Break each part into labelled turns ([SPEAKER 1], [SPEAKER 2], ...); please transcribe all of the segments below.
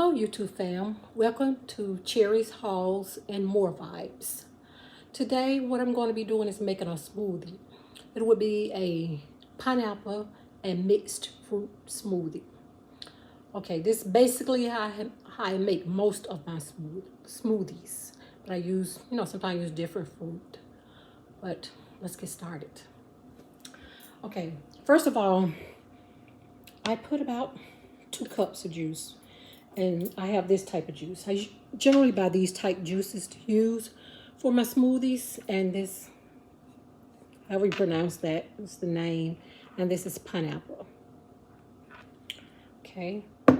[SPEAKER 1] Hello YouTube fam, welcome to Cherries, Hauls, and More Vibes. Today what I'm going to be doing is making a smoothie. It would be a pineapple and mixed fruit smoothie. Okay, this is basically how I make most of my smoothies. But I use, sometimes I use different fruit. But let's get started. Okay, first of all, I put about 2 cups of juice. And I have this type of juice. I generally buy these type juices to use for my smoothies. And this, however you pronounce that, is the name. And this is pineapple. Okay. So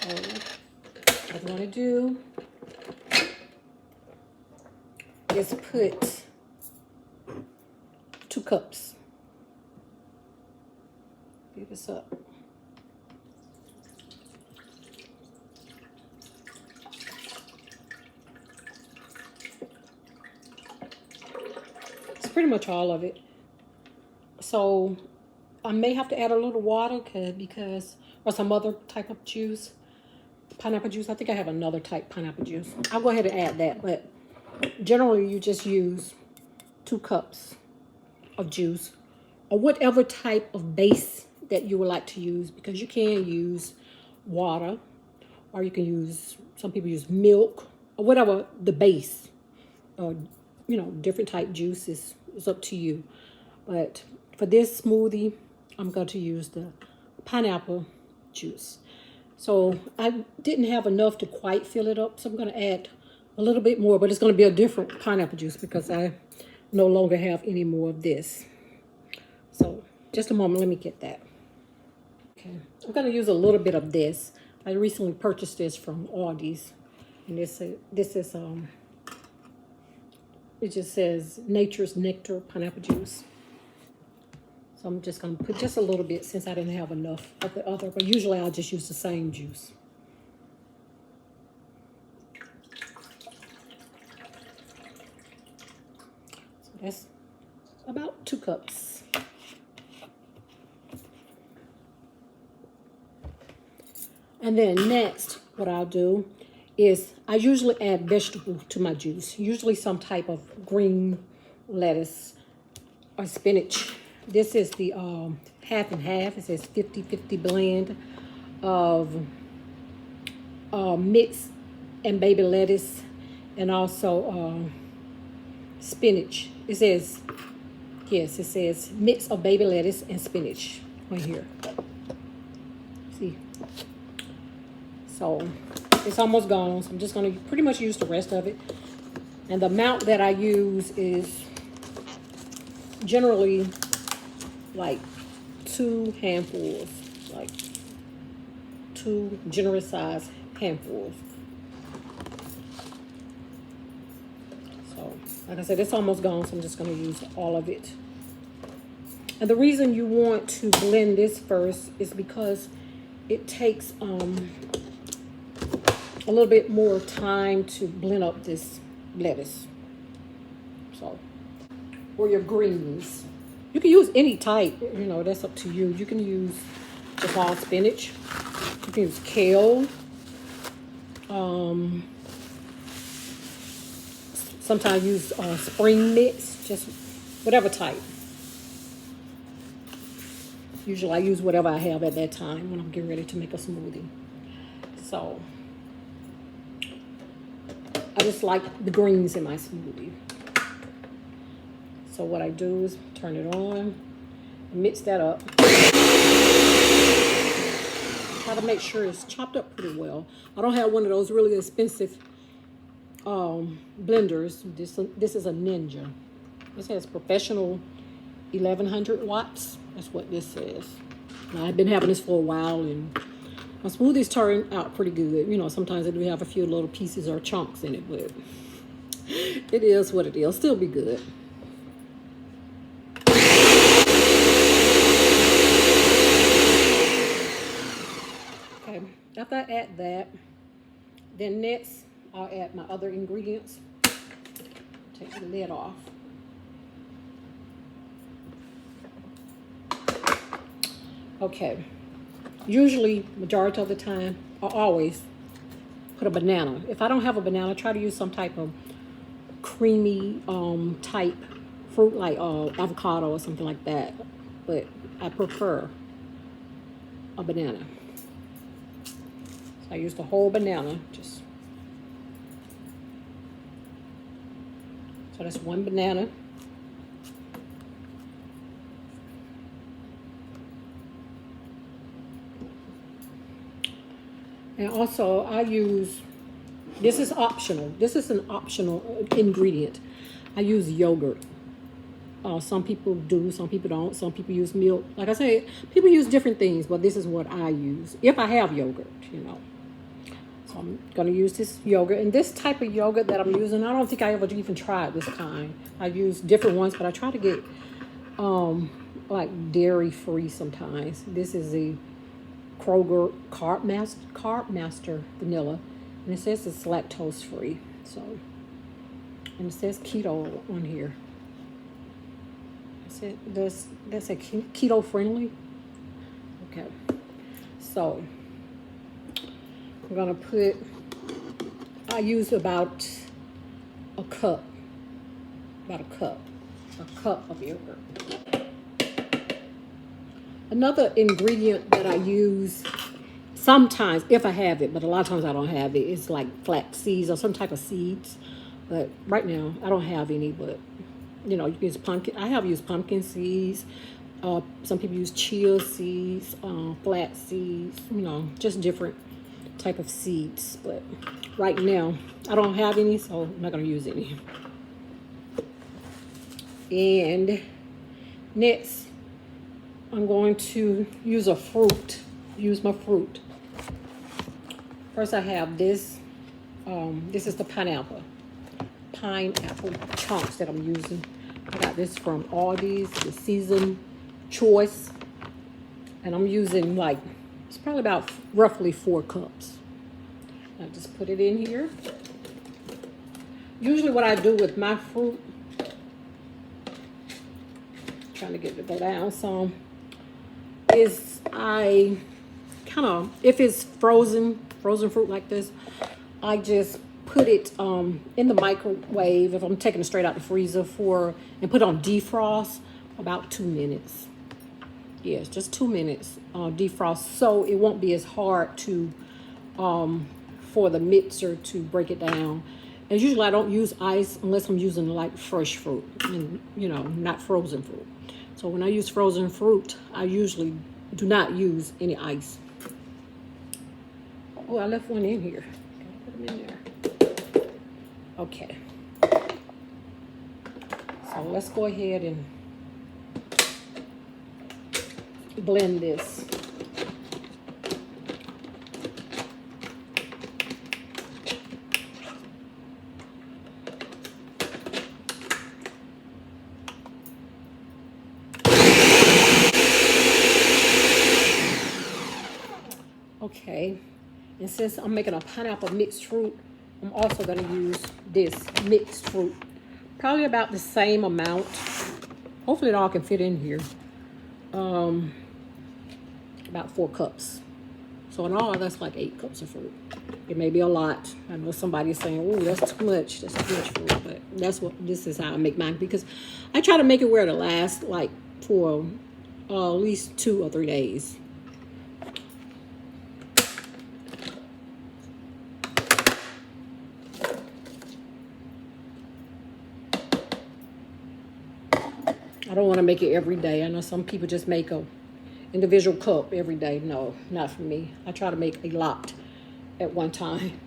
[SPEAKER 1] what I'm going to do is put 2 cups. Beat this up. Pretty much all of it. So I may have to add a little water because or some other type of juice, pineapple juice. I think I have another type pineapple juice. I'll go ahead and add that, but generally you just use 2 cups of juice or whatever type of base that you would like to use, because you can use water or you can use, some people use milk or whatever the base, or different type juices. It's up to you. But for this smoothie, I'm going to use the pineapple juice. So I didn't have enough to quite fill it up, so I'm going to add a little bit more, but it's going to be a different pineapple juice because I no longer have any more of this. So just a moment, let me get that. Okay, I'm going to use a little bit of this. I recently purchased this from Aldi's, and this is it just says Nature's Nectar pineapple juice. So I'm just going to put just a little bit since I didn't have enough of the other. But usually I'll just use the same juice. So that's about 2 cups. And then next, what I'll do is I usually add vegetable to my juice. Usually some type of green lettuce or spinach. This is the half and half. It says 50-50 blend of mixed and baby lettuce and also spinach. It says, yes, it says mix of baby lettuce and spinach right here. See? So it's almost gone, so I'm just going to pretty much use the rest of it. And the amount that I use is generally like 2 handfuls, like 2 generous size handfuls. So, like I said, it's almost gone, so I'm just going to use all of it. And the reason you want to blend this first is because it takes a little bit more time to blend up this lettuce. So, or your greens. You can use any type, that's up to you. You can use just all spinach. You can use kale. Sometimes use spring mix, just whatever type. Usually I use whatever I have at that time when I'm getting ready to make a smoothie. So I just like the greens in my smoothie. So what I do is turn it on, mix that up. Try to make sure it's chopped up pretty well. I don't have one of those really expensive blenders. This is a Ninja. This has professional 1100 watts. That's what this says. Now, I've been having this for a while, and my smoothies turn out pretty good. Sometimes it do have a few little pieces or chunks in it, but it is what it is. Still be good. Okay, after I add that, then next I'll add my other ingredients. Take the lid off. Okay, usually majority of the time I always put a banana. If I don't have a banana, try to use some type of creamy type fruit like avocado or something like that. But I prefer a banana. So I use the whole banana. So that's one banana. And also I use, this is optional. This is an optional ingredient. I use yogurt. Some people do, some people don't. Some people use milk. Like I said, people use different things, but this is what I use. If I have yogurt, you know. So I'm going to use this yogurt. And this type of yogurt that I'm using, I don't think I ever even tried this kind. I use different ones, but I try to get like dairy-free sometimes. This is the Kroger Carb Master Vanilla. And it says it's lactose-free. So, and it says keto on here. That's a keto friendly. Okay, so I'm gonna put, I use about a cup of yogurt. Another ingredient that I use sometimes, if I have it, but a lot of times I don't have it, it's like flax seeds or some type of seeds. But right now I don't have any, but you know, you can use pumpkin. I have used pumpkin seeds. Some people use chia seeds, flax seeds, you know, just different type of seeds. But right now, I don't have any, so I'm not going to use any. And next, I'm going to use a fruit. Use my fruit. First, I have this. This is the pineapple chunks that I'm using. I got this from Aldi's, the seasoned choice, and I'm using like, it's probably about roughly 4 cups. I just put it in here. Usually what I do with my fruit, trying to get it to go down some, is I kind of, if it's frozen fruit like this, I just put it in the microwave if I'm taking it straight out the freezer and put on defrost about 2 minutes. Yes, just 2 minutes defrost, so it won't be as hard to for the mixer to break it down. And usually I don't use ice unless I'm using like fresh fruit, and you know, not frozen fruit. So when I use frozen fruit, I usually do not use any ice. Oh, I left one in here. Put them in there. Okay, so let's go ahead and blend this. Okay, and since I'm making a pineapple mixed fruit, I'm also going to use this mixed fruit. Probably about the same amount. Hopefully it all can fit in here. About 4 cups. So in all, that's like 8 cups of fruit. It may be a lot. I know somebody's saying, "Oh, that's too much. That's too much fruit." But this is how I make mine, because I try to make it where it'll last like for at least 2 or 3 days. I don't want to make it every day. I know some people just make a individual cup every day. No, not for me. I try to make a lot at one time.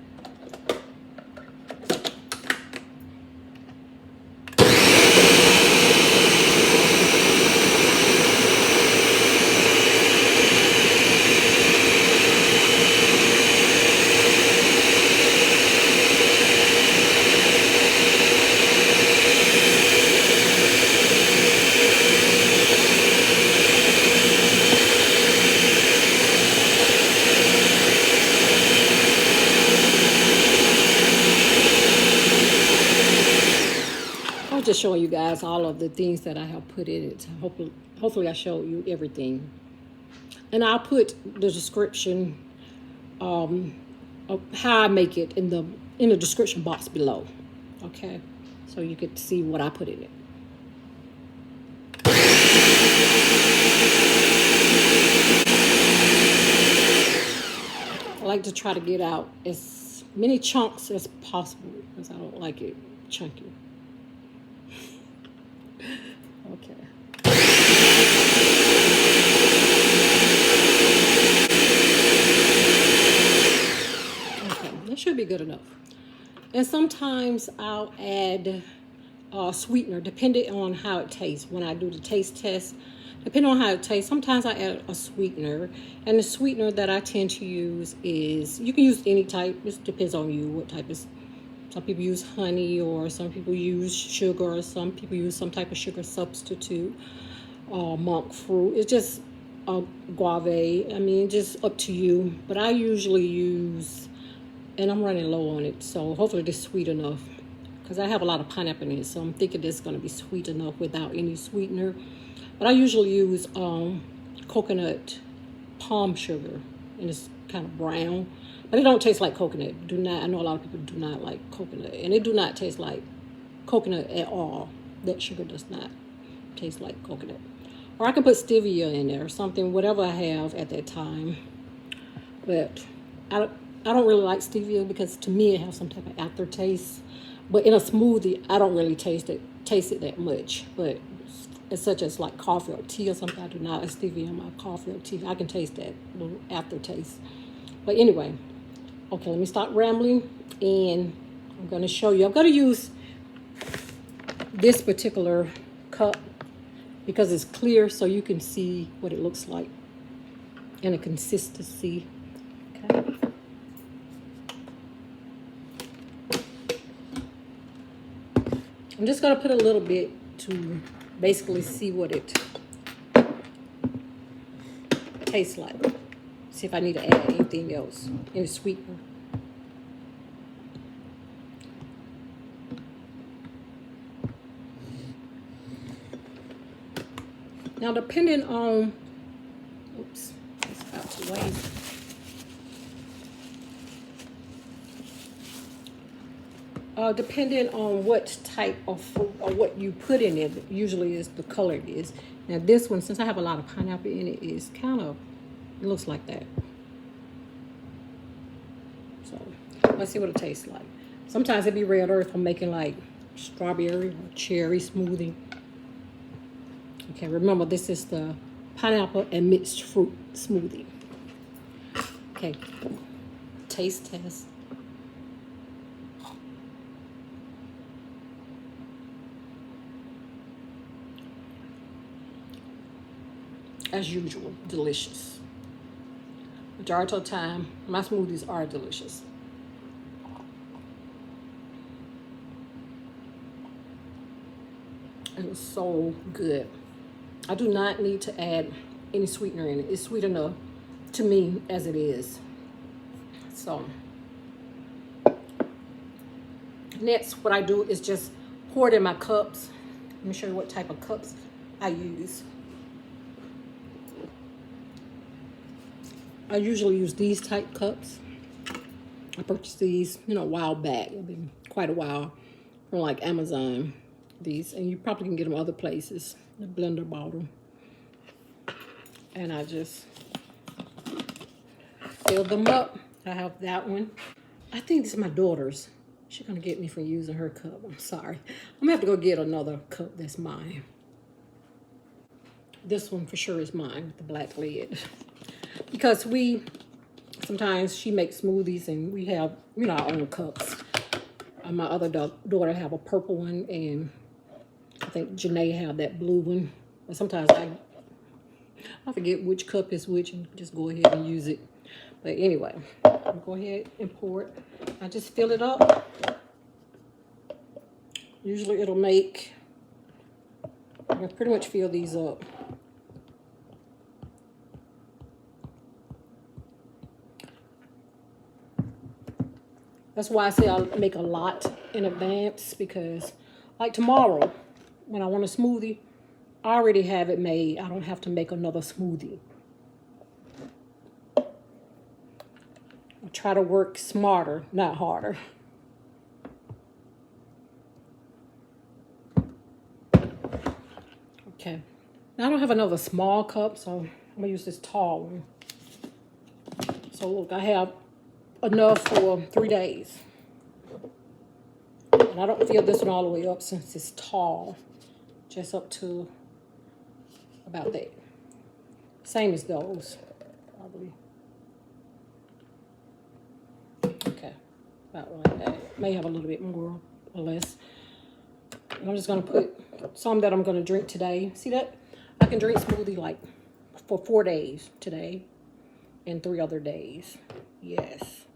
[SPEAKER 1] Just showing you guys all of the things that I have put in it. Hopefully I showed you everything. And I'll put the description how I make it in the description box below. Okay, so you get to see what I put in it. I like to try to get out as many chunks as possible because I don't like it chunky. Okay. Okay, that should be good enough. And sometimes I'll add sweetener depending on how it tastes. When I do the taste test, depending on how it tastes, sometimes I add a sweetener. And the sweetener that I tend to use is, you can use any type. It depends on you what type is. Some people use honey, or some people use sugar, or some people use some type of sugar substitute, monk fruit. It's just guave. I mean, just up to you. But I usually use, and I'm running low on it, so hopefully this is sweet enough. Because I have a lot of pineapple in it, so I'm thinking this is going to be sweet enough without any sweetener. But I usually use coconut palm sugar, and it's kind of brown. But it don't taste like coconut. I know a lot of people do not like coconut, and it do not taste like coconut at all. That sugar does not taste like coconut. Or I can put stevia in there or something, whatever I have at that time. But I don't really like stevia because to me it has some type of aftertaste. But in a smoothie, I don't really taste it that much. But it's such as like coffee or tea or something, I do not like stevia in my coffee or tea. I can taste that little aftertaste. But anyway, okay, let me stop rambling, and I'm going to show you. I'm going to use this particular cup because it's clear, so you can see what it looks like and the consistency. Okay. I'm just going to put a little bit to basically see what it tastes like. See if I need to add anything else, any sweetener. Now, depending on, oops, it's about to waste. Depending on what type of fruit or what you put in it, usually is the color it is. Now this one, since I have a lot of pineapple in it, is kind of, it looks like that. So let's see what it tastes like. Sometimes it'd be red earth. I'm making like strawberry or cherry smoothie. Okay, remember this is the pineapple and mixed fruit smoothie. Okay, taste test. As usual, delicious. Majority of the time, my smoothies are delicious. It was so good. I do not need to add any sweetener in it. It's sweet enough to me as it is. So next, what I do is just pour it in my cups. Let me show you what type of cups I use. I usually use these type cups. I purchased these, a while back. It's been quite a while from like Amazon. These, and you probably can get them other places. The blender bottle. And I just fill them up. I have that one. I think this is my daughter's. She's gonna get me for using her cup. I'm sorry. I'm gonna have to go get another cup that's mine. This one for sure is mine with the black lid. Because sometimes she makes smoothies and we have, our own cups. My other daughter have a purple one, and I think Janae have that blue one. But sometimes I forget which cup is which and just go ahead and use it. But anyway, I'll go ahead and pour it. I just fill it up. Usually it'll make, I can pretty much fill these up. That's why I say I'll make a lot in advance, because like tomorrow, when I want a smoothie, I already have it made. I don't have to make another smoothie. try to work smarter, not harder. Okay. Now I don't have another small cup, so I'm gonna use this tall one. So look, I have enough for 3 days. And I don't fill this one all the way up since it's tall. Just up to about that. Same as those, probably. Okay, about like that. May have a little bit more or less. And I'm just gonna put some that I'm gonna drink today. See that? I can drink smoothie like for 4 days today and 3 other days. Yes.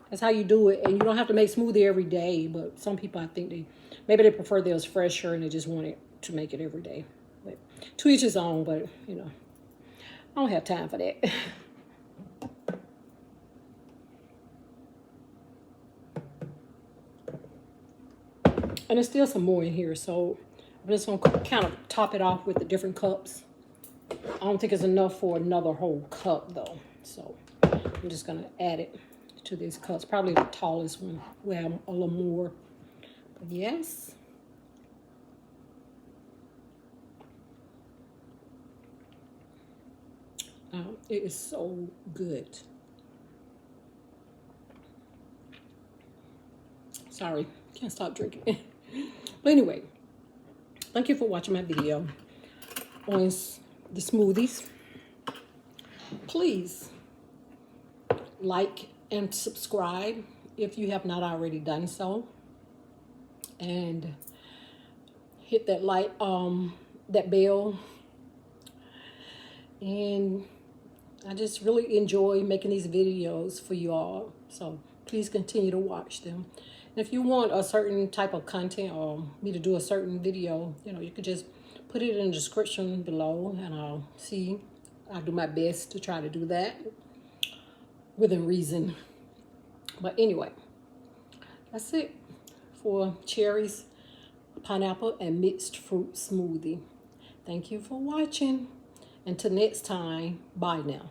[SPEAKER 1] That's how you do it. And you don't have to make smoothie every day, but some people, I think maybe they prefer theirs fresher and they just want it to make it every day. But to each his own, but you know, I don't have time for that. And there's still some more in here, so I'm just gonna kind of top it off with the different cups. I don't think it's enough for another whole cup though, so I'm just gonna add it to these cups. Probably the tallest one will have a little more. But yes. It is so good. Sorry, can't stop drinking. But anyway, thank you for watching my video on the smoothies. Please like and subscribe if you have not already done so. And hit that that bell. And I just really enjoy making these videos for you all. So please continue to watch them. And if you want a certain type of content or me to do a certain video, you know, you could just put it in the description below and I'll do my best to try to do that within reason. But anyway, that's it for cherries, pineapple, and mixed fruit smoothie. Thank you for watching. Until next time, bye now.